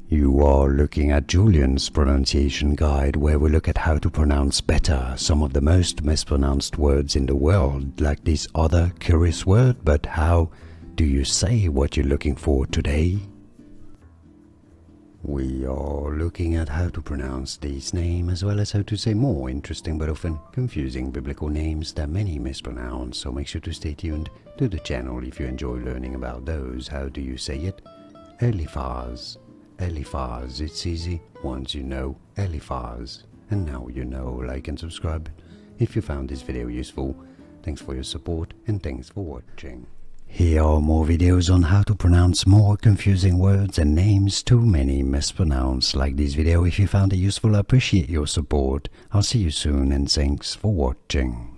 You are looking at Julian's pronunciation guide, where we look at how to pronounce better some of the most mispronounced words in the world, like this other curious word. But how do you say what you're looking for today? We are looking at how to pronounce this name, as well as how to say more interesting but often confusing biblical names that many mispronounce, so make sure to stay tuned to the channel if you enjoy learning about those. How do you say it? Eliphaz. Eliphaz. It's easy once you know Eliphaz. And now you know. Like and subscribe if you found this video useful. Thanks for your support and thanks for watching. Here are more videos on how to pronounce more confusing words and names too many mispronounced. Like this video if you found it useful. I appreciate your support. I'll see you soon and thanks for watching.